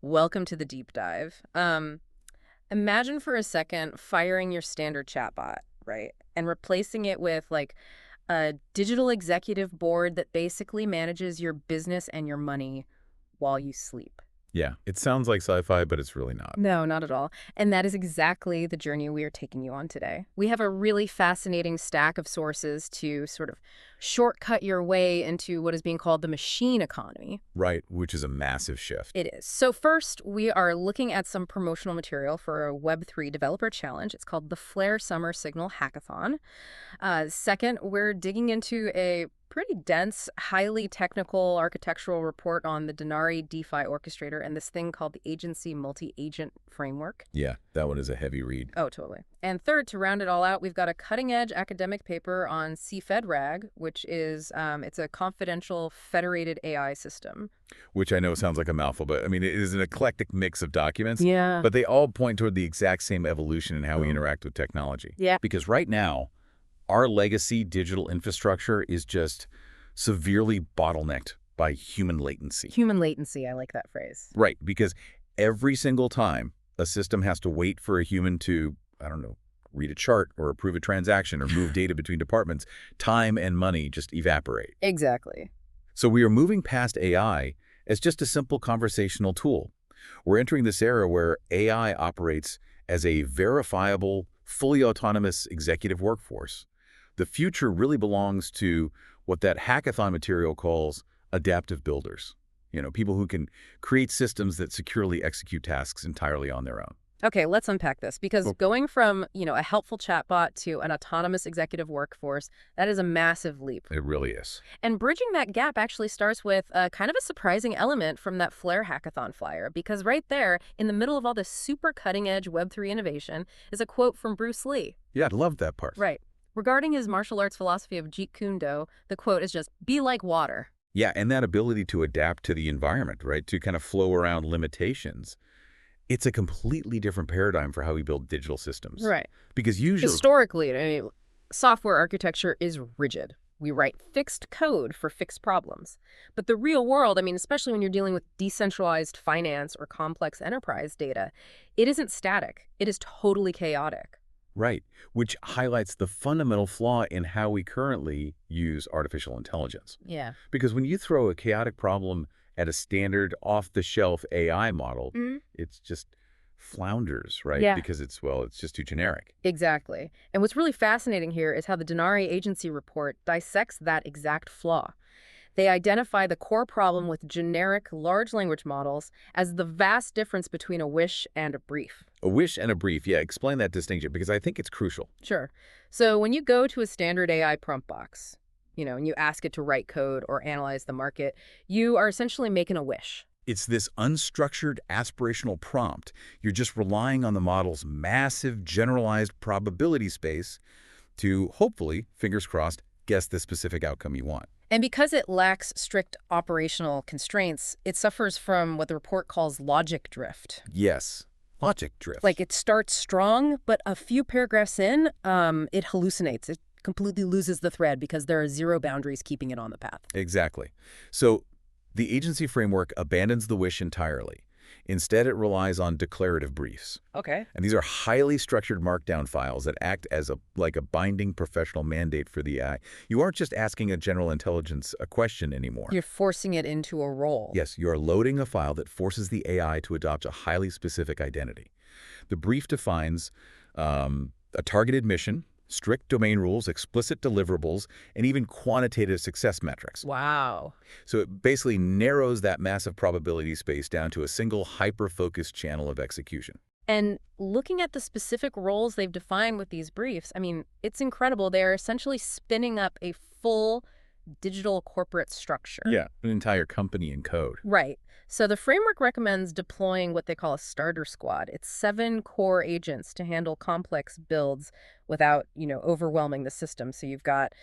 Welcome to the deep dive. Imagine for a second firing your standard chatbot, right? And replacing it with like a digital executive board that basically manages your business and your money while you sleep. Yeah, it sounds like sci-fi, but it's really not. No, not at all. And that is exactly the journey we are taking you on today. We have a really fascinating stack of sources to sort of shortcut your way into what is being called the machine economy. Right, which is a massive shift. It is. So first, we are looking at some promotional material for a Web3 developer challenge. It's called the Flare Summer Signal Hackathon. Second, we're digging into a pretty dense, highly technical architectural report on the Denarii DFi Orchestrator and this thing called the Agency Multi-Agent Framework. Yeah, that one is a heavy read. Oh, totally. And third, to round it all out, we've got a cutting-edge academic paper on CFEDRAG, which is it's a confidential federated AI system. Which I know sounds like a mouthful, but I mean, it is an eclectic mix of documents. Yeah. But they all point toward the exact same evolution in how we interact with technology. Yeah. Because right now, our legacy digital infrastructure is just severely bottlenecked by human latency. Human latency, I like that phrase. Right, because every single time a system has to wait for a human to, I don't know, read a chart or approve a transaction or move data between departments, time and money just evaporate. Exactly. So we are moving past AI as just a simple conversational tool. We're entering this era where AI operates as a verifiable, fully autonomous executive workforce. The future really belongs to what that hackathon material calls adaptive builders. You know, people who can create systems that securely execute tasks entirely on their own. Okay, let's unpack this because going from, a helpful chatbot to an autonomous executive workforce, that is a massive leap. It really is. And bridging that gap actually starts with kind of a surprising element from that Flare hackathon flyer, because right there, in the middle of all this super cutting-edge Web3 innovation, is a quote from Bruce Lee. Yeah, I love that part. Right. Regarding his martial arts philosophy of Jeet Kune Do, the quote is just, "Be like water." Yeah, and that ability to adapt to the environment, right, to kind of flow around limitations. It's a completely different paradigm for how we build digital systems. Right. Because usually... Historically, software architecture is rigid. We write fixed code for fixed problems. But the real world, especially when you're dealing with decentralized finance or complex enterprise data, it isn't static. It is totally chaotic. Right, which highlights the fundamental flaw in how we currently use artificial intelligence. Yeah. Because when you throw a chaotic problem at a standard off-the-shelf AI model, it's just flounders, right? Yeah. Because it's just too generic. Exactly. And what's really fascinating here is how the Denarii agency report dissects that exact flaw. They identify the core problem with generic large language models as the vast difference between a wish and a brief. A wish and a brief, yeah, explain that distinction, because I think it's crucial. Sure. So when you go to a standard AI prompt box, and you ask it to write code or analyze the market, you are essentially making a wish. It's this unstructured aspirational prompt. You're just relying on the model's massive generalized probability space to hopefully, fingers crossed, guess the specific outcome you want. And because it lacks strict operational constraints, it suffers from what the report calls logic drift. Yes, logic drift. Like it starts strong, but a few paragraphs in, it hallucinates. It completely loses the thread because there are zero boundaries keeping it on the path. Exactly. So the agency framework abandons the wish entirely. Instead, it relies on declarative briefs. Okay. And these are highly structured markdown files that act as a binding professional mandate for the AI. You aren't just asking a general intelligence a question anymore. You're forcing it into a role. Yes, you are loading a file that forces the AI to adopt a highly specific identity. The brief defines a targeted mission, strict domain rules, explicit deliverables, and even quantitative success metrics. Wow. So it basically narrows that massive probability space down to a single hyper-focused channel of execution. And looking at the specific roles they've defined with these briefs, it's incredible. They're essentially spinning up a full digital corporate structure. Yeah, an entire company in code. Right. So the framework recommends deploying what they call a starter squad. It's 7 core agents to handle complex builds without, overwhelming the system. So you've got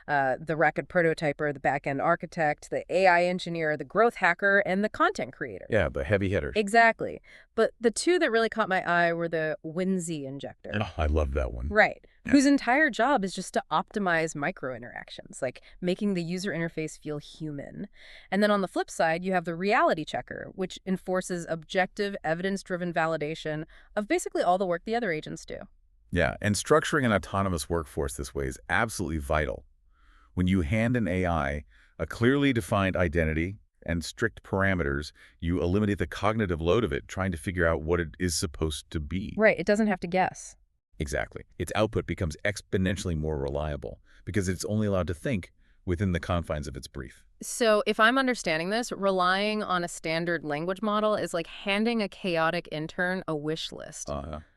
the rapid prototyper, the back-end architect, the AI engineer, the growth hacker, and the content creator. Yeah, the heavy hitters. Exactly. But the two that really caught my eye were the Whimsy injector. Oh, I love that one. Right. whose entire job is just to optimize micro interactions, like making the user interface feel human. And then on the flip side, you have the reality checker, which enforces objective, evidence-driven validation of basically all the work the other agents do. Yeah, and structuring an autonomous workforce this way is absolutely vital. When you hand an AI a clearly defined identity and strict parameters, you eliminate the cognitive load of it trying to figure out what it is supposed to be. Right, it doesn't have to guess. Exactly. Its output becomes exponentially more reliable because it's only allowed to think within the confines of its brief. So if I'm understanding this, relying on a standard language model is like handing a chaotic intern a wish list.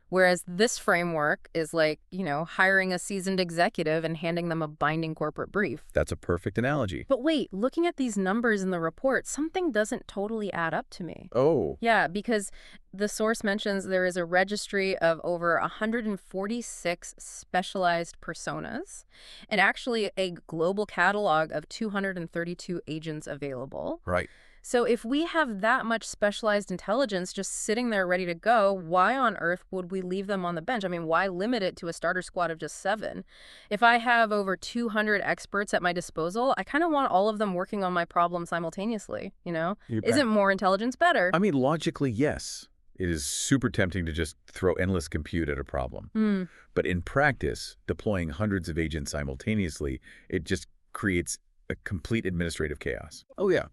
Whereas this framework is like, hiring a seasoned executive and handing them a binding corporate brief. That's a perfect analogy. But wait, looking at these numbers in the report, something doesn't totally add up to me. Oh. Yeah, because the source mentions there is a registry of over 146 specialized personas and actually a global catalog of 232 agents available. Right. So if we have that much specialized intelligence just sitting there ready to go, why on earth would we leave them on the bench? I mean, why limit it to a starter squad of just 7? If I have over 200 experts at my disposal, I kind of want all of them working on my problem simultaneously, Isn't more intelligence better? I mean, logically, yes. It is super tempting to just throw endless compute at a problem. But in practice, deploying hundreds of agents simultaneously, it just creates a complete administrative chaos. Oh, yeah.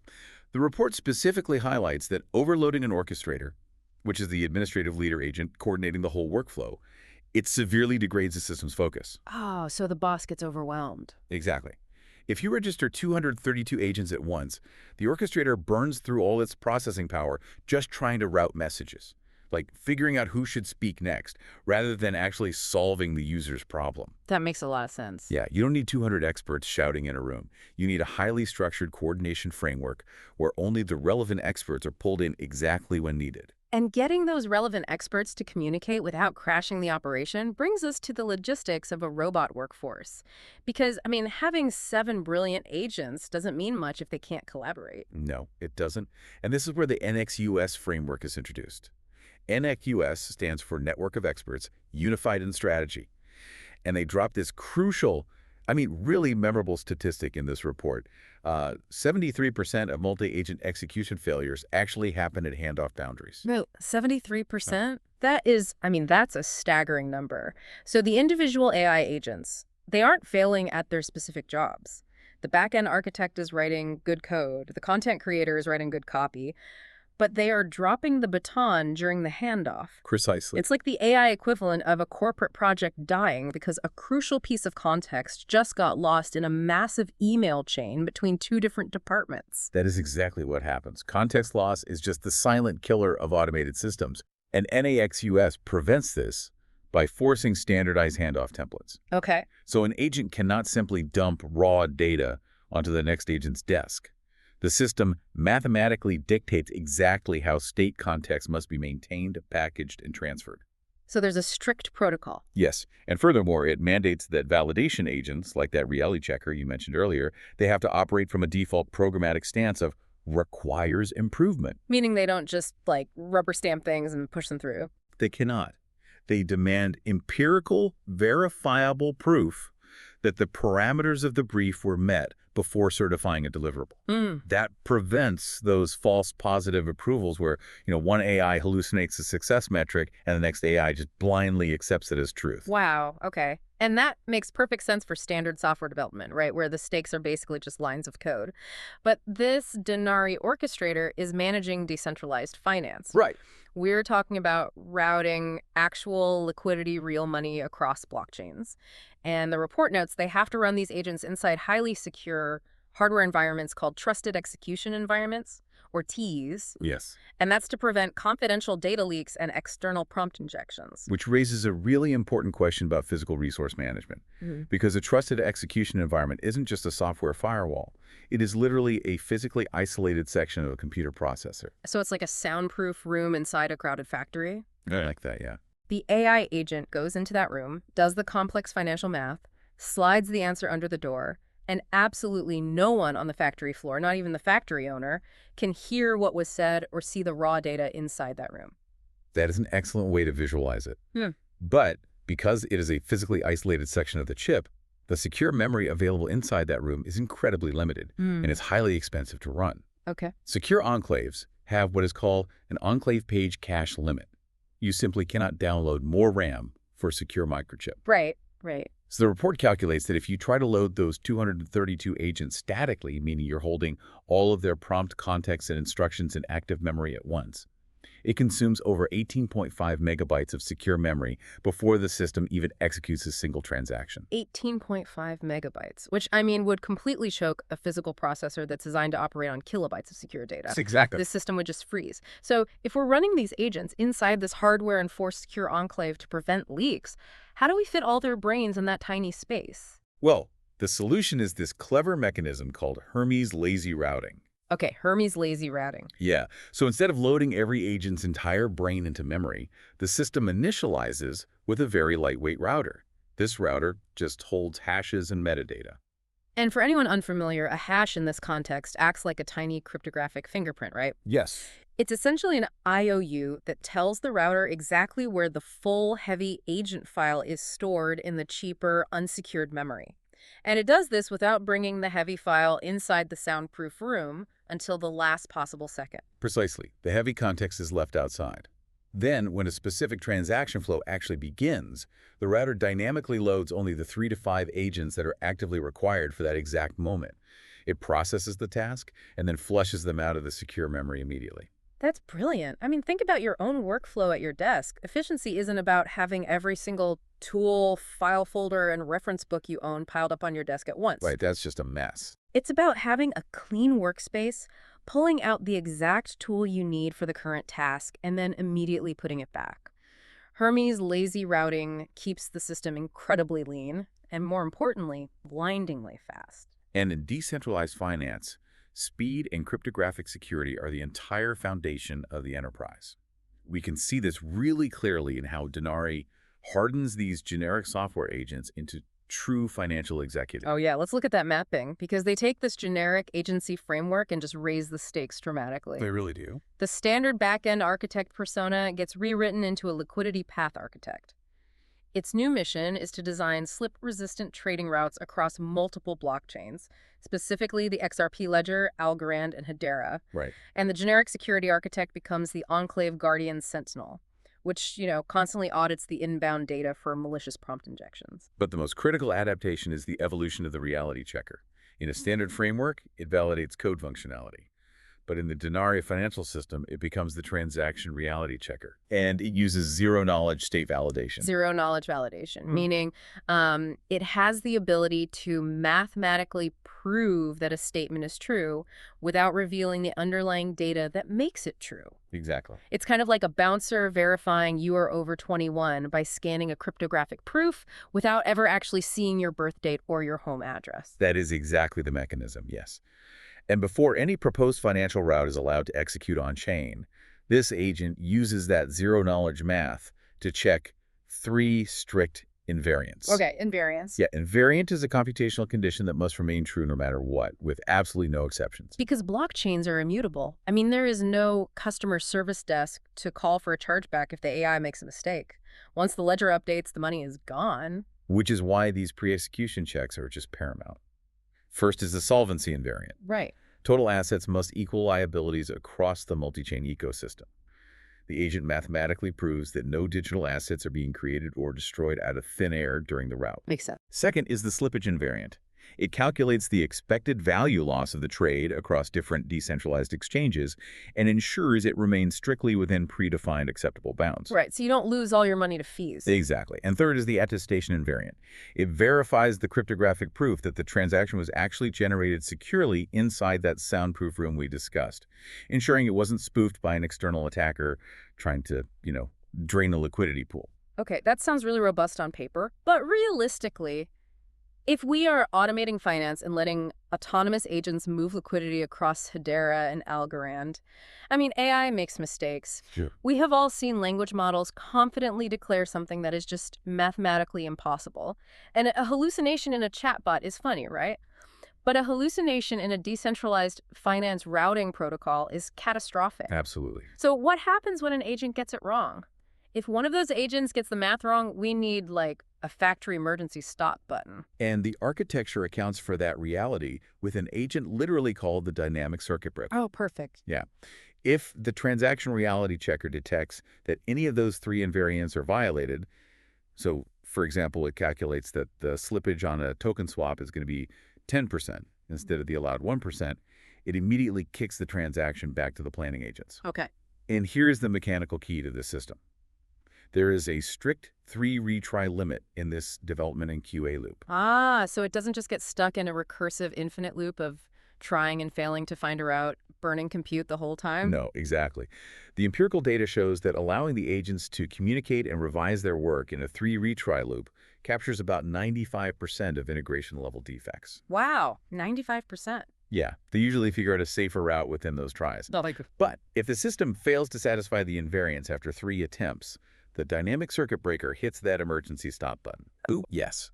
The report specifically highlights that overloading an orchestrator, which is the administrative leader agent coordinating the whole workflow, it severely degrades the system's focus. Oh, so the boss gets overwhelmed. Exactly. If you register 232 agents at once, the orchestrator burns through all its processing power just trying to route messages, like figuring out who should speak next, rather than actually solving the user's problem. That makes a lot of sense. Yeah, you don't need 200 experts shouting in a room. You need a highly structured coordination framework where only the relevant experts are pulled in exactly when needed. And getting those relevant experts to communicate without crashing the operation brings us to the logistics of a robot workforce. Because, having 7 brilliant agents doesn't mean much if they can't collaborate. No, it doesn't. And this is where the NXUS framework is introduced. NXUS stands for Network of Experts, Unified in Strategy. And they drop this crucial, really memorable statistic in this report. 73% of multi-agent execution failures actually happen at handoff boundaries. No, 73%? That is, that's a staggering number. So the individual AI agents, they aren't failing at their specific jobs. The back-end architect is writing good code. The content creator is writing good copy. But they are dropping the baton during the handoff. Precisely. It's like the AI equivalent of a corporate project dying because a crucial piece of context just got lost in a massive email chain between 2 different departments. That is exactly what happens. Context loss is just the silent killer of automated systems. And NAXUS prevents this by forcing standardized handoff templates. Okay. So an agent cannot simply dump raw data onto the next agent's desk. The system mathematically dictates exactly how state context must be maintained, packaged, and transferred. So there's a strict protocol. Yes, and furthermore, it mandates that validation agents, like that reality checker you mentioned earlier, they have to operate from a default programmatic stance of requires improvement. Meaning they don't just, rubber stamp things and push them through. They cannot. They demand empirical, verifiable proof that the parameters of the brief were met before certifying a deliverable. That prevents those false positive approvals where, one AI hallucinates the success metric and the next AI just blindly accepts it as truth. Wow, okay. And that makes perfect sense for standard software development, right, where the stakes are basically just lines of code. But this Denarii Orchestrator is managing decentralized finance. Right. We're talking about routing actual liquidity, real money across blockchains. And the report notes they have to run these agents inside highly secure hardware environments called trusted execution environments, or TEEs. Yes. And that's to prevent confidential data leaks and external prompt injections. Which raises a really important question about physical resource management. Because a trusted execution environment isn't just a software firewall. It is literally a physically isolated section of a computer processor. So it's like a soundproof room inside a crowded factory? Like that, yeah. The AI agent goes into that room, does the complex financial math, slides the answer under the door, and absolutely no one on the factory floor, not even the factory owner, can hear what was said or see the raw data inside that room. That is an excellent way to visualize it. But Because it is a physically isolated section of the chip, the secure memory available inside that room is incredibly limited and is highly expensive to run. Okay. Secure enclaves have what is called an enclave page cache limit. You simply cannot download more RAM for a secure microchip. Right. So the report calculates that if you try to load those 232 agents statically, meaning you're holding all of their prompt context and instructions in active memory at once, it consumes over 18.5 megabytes of secure memory before the system even executes a single transaction. 18.5 megabytes, which I mean would completely choke a physical processor that's designed to operate on kilobytes of secure data. Exactly. This system would just freeze. So if we're running these agents inside this hardware-enforced secure enclave to prevent leaks, how do we fit all their brains in that tiny space? Well, the solution is this clever mechanism called Hermes lazy routing. Okay, Hermes lazy routing. Yeah, so instead of loading every agent's entire brain into memory, the system initializes with a very lightweight router. This router just holds hashes and metadata. And for anyone unfamiliar, a hash in this context acts like a tiny cryptographic fingerprint, right? Yes. It's essentially an IOU that tells the router exactly where the full heavy agent file is stored in the cheaper, unsecured memory. And it does this without bringing the heavy file inside the soundproof room until the last possible second. Precisely. The heavy context is left outside. Then, when a specific transaction flow actually begins, the router dynamically loads only the 3 to 5 agents that are actively required for that exact moment. It processes the task and then flushes them out of the secure memory immediately. That's brilliant. I mean, think about your own workflow at your desk. Efficiency isn't about having every single tool, file folder, and reference book you own piled up on your desk at once. Right, that's just a mess. It's about having a clean workspace, pulling out the exact tool you need for the current task, and then immediately putting it back. Hermes lazy routing keeps the system incredibly lean, and more importantly, blindingly fast. And in decentralized finance, speed and cryptographic security are the entire foundation of the enterprise. We can see this really clearly in how Denarii hardens these generic software agents into true financial executives. Oh yeah, let's look at that mapping, because they take this generic agency framework and just raise the stakes dramatically. They really do. The standard back-end architect persona gets rewritten into a liquidity path architect. Its new mission is to design slip-resistant trading routes across multiple blockchains, specifically the XRP Ledger, Algorand, and Hedera. Right. And the generic security architect becomes the Enclave Guardian Sentinel, which, constantly audits the inbound data for malicious prompt injections. But the most critical adaptation is the evolution of the reality checker. In a standard framework, it validates code functionality. But in the Denarii financial system, it becomes the transaction reality checker. And it uses zero-knowledge state validation. Zero-knowledge validation, meaning it has the ability to mathematically prove that a statement is true without revealing the underlying data that makes it true. Exactly. It's kind of like a bouncer verifying you are over 21 by scanning a cryptographic proof without ever actually seeing your birth date or your home address. That is exactly the mechanism, yes. And before any proposed financial route is allowed to execute on-chain, this agent uses that zero-knowledge math to check 3 strict invariants. Okay, invariants. Yeah, invariant is a computational condition that must remain true no matter what, with absolutely no exceptions. Because blockchains are immutable. I mean, there is no customer service desk to call for a chargeback if the AI makes a mistake. Once the ledger updates, the money is gone. Which is why these pre-execution checks are just paramount. First is the solvency invariant. Right. Total assets must equal liabilities across the multi-chain ecosystem. The agent mathematically proves that no digital assets are being created or destroyed out of thin air during the route. Makes sense. Second is the slippage invariant. It calculates the expected value loss of the trade across different decentralized exchanges and ensures it remains strictly within predefined acceptable bounds. Right, so you don't lose all your money to fees. Exactly. And third is the attestation invariant. It verifies the cryptographic proof that the transaction was actually generated securely inside that soundproof room we discussed, ensuring it wasn't spoofed by an external attacker trying to, drain the liquidity pool. Okay, that sounds really robust on paper, but realistically, if we are automating finance and letting autonomous agents move liquidity across Hedera and Algorand, I mean, AI makes mistakes. Sure. We have all seen language models confidently declare something that is just mathematically impossible. And a hallucination in a chatbot is funny, right? But a hallucination in a decentralized finance routing protocol is catastrophic. Absolutely. So what happens when an agent gets it wrong? If one of those agents gets the math wrong, we need, like, a factory emergency stop button. And the architecture accounts for that reality with an agent literally called the dynamic circuit breaker. Oh, perfect. Yeah. If the transaction reality checker detects that any of those three invariants are violated, so for example, it calculates that the slippage on a token swap is going to be 10% instead of the allowed 1%, it immediately kicks the transaction back to the planning agents. Okay. And here's the mechanical key to this system. There is a strict 3 retry limit in this development and QA loop. Ah, so it doesn't just get stuck in a recursive infinite loop of trying and failing to find a route, burning compute the whole time? No, exactly. The empirical data shows that allowing the agents to communicate and revise their work in a 3 retry loop captures about 95% of integration-level defects. Wow, 95%. Yeah, they usually figure out a safer route within those tries. Not like... But if the system fails to satisfy the invariance after 3 attempts, the dynamic circuit breaker hits that emergency stop button. Ooh, yes.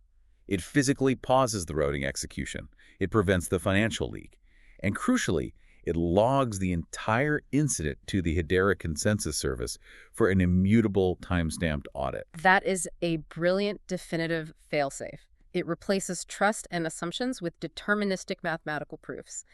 It physically pauses the routing execution. It prevents the financial leak. And crucially, it logs the entire incident to the Hedera consensus service for an immutable time-stamped audit. That is a brilliant, definitive failsafe. It replaces trust and assumptions with deterministic mathematical proofs.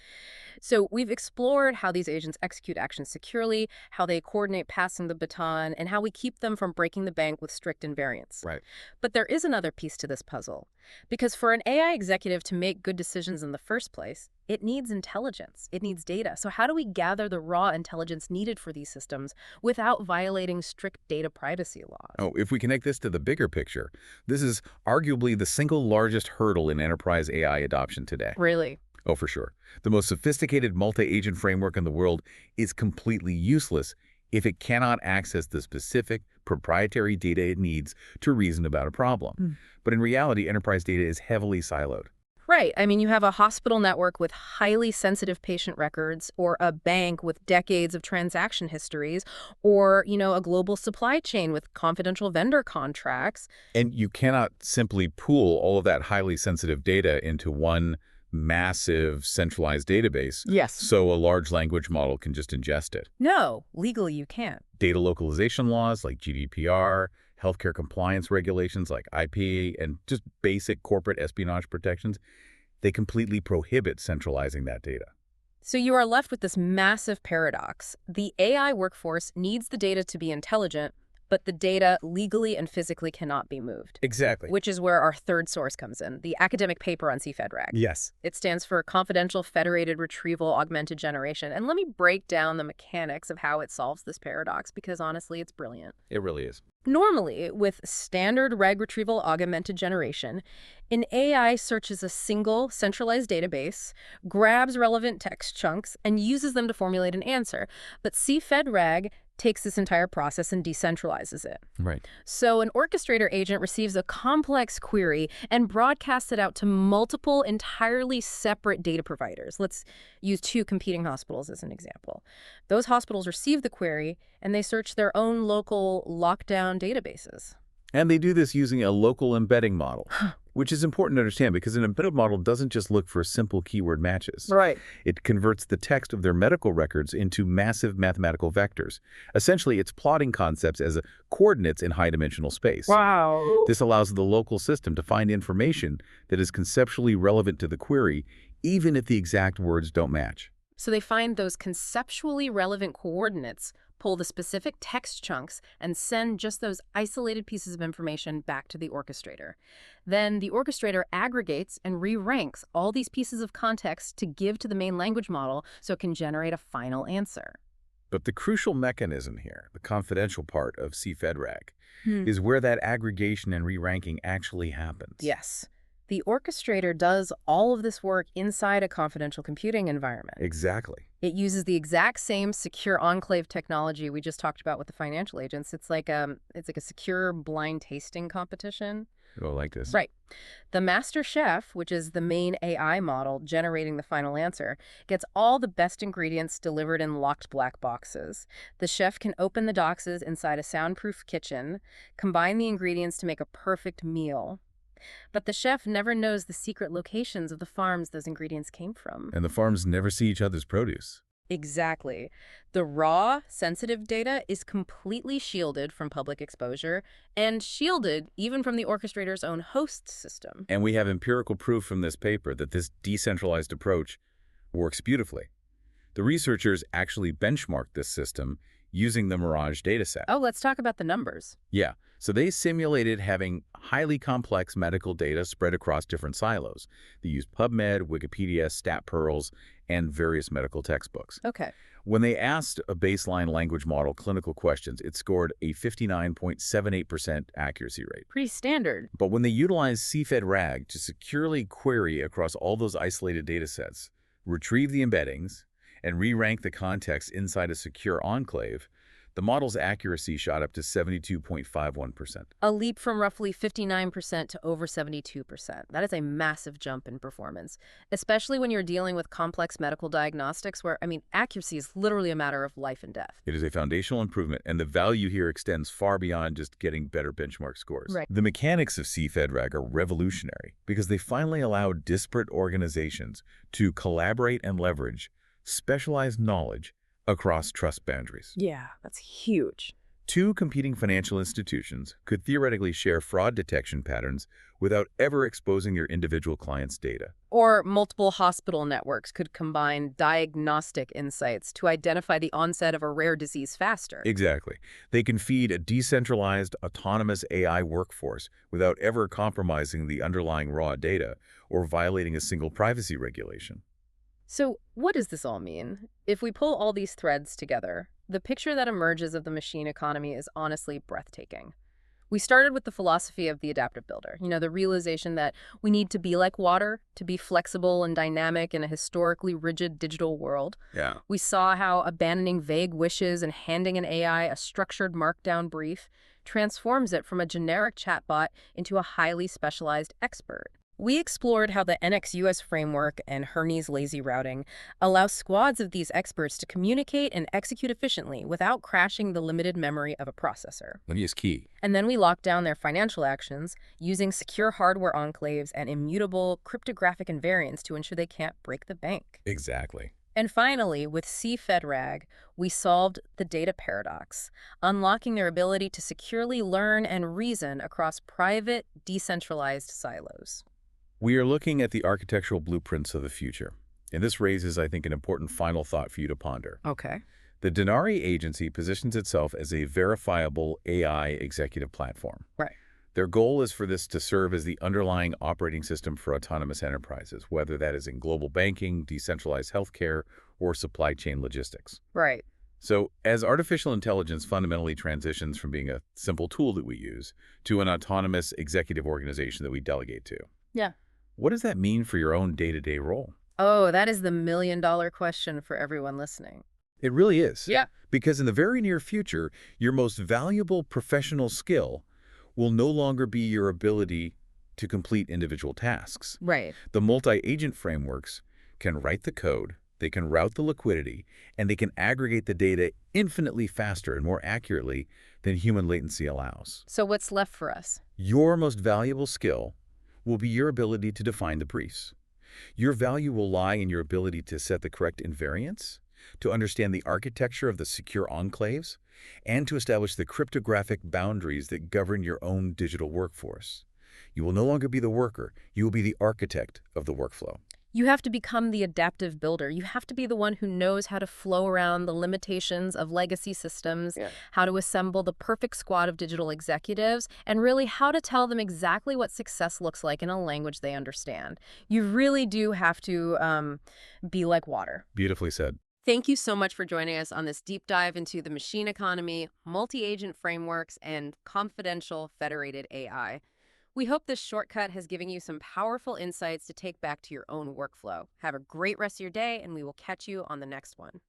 So we've explored how these agents execute actions securely, how they coordinate passing the baton, and how we keep them from breaking the bank with strict invariance. Right. But there is another piece to this puzzle. Because for an AI executive to make good decisions in the first place, it needs intelligence. It needs data. So how do we gather the raw intelligence needed for these systems without violating strict data privacy laws? Oh, if we connect this to the bigger picture, this is arguably the single largest hurdle in enterprise AI adoption today. Really? Oh, for sure. The most sophisticated multi-agent framework in the world is completely useless if it cannot access the specific proprietary data it needs to reason about a problem. But in reality, enterprise data is heavily siloed. Right. I mean, you have a hospital network with highly sensitive patient records, or a bank with decades of transaction histories, or, a global supply chain with confidential vendor contracts. And you cannot simply pool all of that highly sensitive data into one massive centralized database. Yes. So a large language model can just ingest it. No, legally you can't. Data localization laws like GDPR, healthcare compliance regulations like IP, and just basic corporate espionage protections, they completely prohibit centralizing that data. So you are left with this massive paradox. The AI workforce needs the data to be intelligent, but the data legally and physically cannot be moved. Exactly. Which is where our third source comes in, the academic paper on CFEDRAG. Yes. It stands for Confidential Federated Retrieval Augmented Generation. And let me break down the mechanics of how it solves this paradox, because honestly, it's brilliant. It really is. Normally, with standard reg retrieval augmented generation, an AI searches a single centralized database, grabs relevant text chunks, and uses them to formulate an answer. But CFEDRAG takes this entire process and decentralizes it. Right. So an orchestrator agent receives a complex query and broadcasts it out to multiple entirely separate data providers. Let's use 2 competing hospitals as an example. Those hospitals receive the query and they search their own local lockdown databases. And they do this using a local embedding model, which is important to understand because an embedded model doesn't just look for simple keyword matches. Right. It converts the text of their medical records into massive mathematical vectors. Essentially, it's plotting concepts as coordinates in high-dimensional space. Wow. This allows the local system to find information that is conceptually relevant to the query, even if the exact words don't match. So they find those conceptually relevant coordinates, pull the specific text chunks, and send just those isolated pieces of information back to the orchestrator. Then the orchestrator aggregates and re-ranks all these pieces of context to give to the main language model so it can generate a final answer. But the crucial mechanism here, the confidential part of CFEDRAG, is where that aggregation and re-ranking actually happens. Yes. The orchestrator does all of this work inside a confidential computing environment. Exactly. It uses the exact same secure enclave technology we just talked about with the financial agents. It's like a secure blind tasting competition. Oh, like this. Right. The master chef, which is the main AI model generating the final answer, gets all the best ingredients delivered in locked black boxes. The chef can open the boxes inside a soundproof kitchen, combine the ingredients to make a perfect meal. But the chef never knows the secret locations of the farms those ingredients came from. And the farms never see each other's produce. Exactly. The raw, sensitive data is completely shielded from public exposure and shielded even from the orchestrator's own host system. And we have empirical proof from this paper that this decentralized approach works beautifully. The researchers actually benchmarked this system using the Mirage dataset. Oh, let's talk about the numbers. Yeah, so they simulated having highly complex medical data spread across different silos. They used PubMed, Wikipedia, StatPearls, and various medical textbooks. Okay. When they asked a baseline language model clinical questions, it scored a 59.78% accuracy rate. Pretty standard. But when they utilized CFED-RAG to securely query across all those isolated datasets, retrieve the embeddings, and re-rank the context inside a secure enclave, the model's accuracy shot up to 72.51%. A leap from roughly 59% to over 72%. That is a massive jump in performance, especially when you're dealing with complex medical diagnostics where, accuracy is literally a matter of life and death. It is a foundational improvement, and the value here extends far beyond just getting better benchmark scores. Right. The mechanics of CFED-RAG are revolutionary because they finally allow disparate organizations to collaborate and leverage specialized knowledge across trust boundaries. Yeah, that's huge. Two competing financial institutions could theoretically share fraud detection patterns without ever exposing their individual clients' data. Or multiple hospital networks could combine diagnostic insights to identify the onset of a rare disease faster. Exactly. They can feed a decentralized, autonomous AI workforce without ever compromising the underlying raw data or violating a single privacy regulation. So what does this all mean? If we pull all these threads together, the picture that emerges of the machine economy is honestly breathtaking. We started with the philosophy of the adaptive builder, the realization that we need to be like water, to be flexible and dynamic in a historically rigid digital world. Yeah. We saw how abandoning vague wishes and handing an AI a structured markdown brief transforms it from a generic chatbot into a highly specialized expert. We explored how the NXUS framework and Herney's lazy routing allow squads of these experts to communicate and execute efficiently without crashing the limited memory of a processor. That is key. And then we locked down their financial actions using secure hardware enclaves and immutable cryptographic invariants to ensure they can't break the bank. Exactly. And finally, with CFED-RAG, we solved the data paradox, unlocking their ability to securely learn and reason across private, decentralized silos. We are looking at the architectural blueprints of the future, and this raises, I think, an important final thought for you to ponder. Okay. The Denarii agency positions itself as a verifiable AI executive platform. Right. Their goal is for this to serve as the underlying operating system for autonomous enterprises, whether that is in global banking, decentralized healthcare, or supply chain logistics. Right. So as artificial intelligence fundamentally transitions from being a simple tool that we use to an autonomous executive organization that we delegate to, Yeah. what does that mean for your own day-to-day role? Oh, that is the million-dollar question for everyone listening. It really is. Yeah. Because in the very near future, your most valuable professional skill will no longer be your ability to complete individual tasks. Right. The multi-agent frameworks can write the code, they can route the liquidity, and they can aggregate the data infinitely faster and more accurately than human latency allows. So what's left for us? Your most valuable skill will be your ability to define the briefs. Your value will lie in your ability to set the correct invariants, to understand the architecture of the secure enclaves, and to establish the cryptographic boundaries that govern your own digital workforce. You will no longer be the worker, you will be the architect of the workflow. You have to become the adaptive builder. You have to be the one who knows how to flow around the limitations of legacy systems, how to assemble the perfect squad of digital executives, and really how to tell them exactly what success looks like in a language they understand. You really do have to be like water. Beautifully said. Thank you so much for joining us on this deep dive into the machine economy, multi-agent frameworks, and confidential federated AI. We hope this shortcut has given you some powerful insights to take back to your own workflow. Have a great rest of your day, and we will catch you on the next one.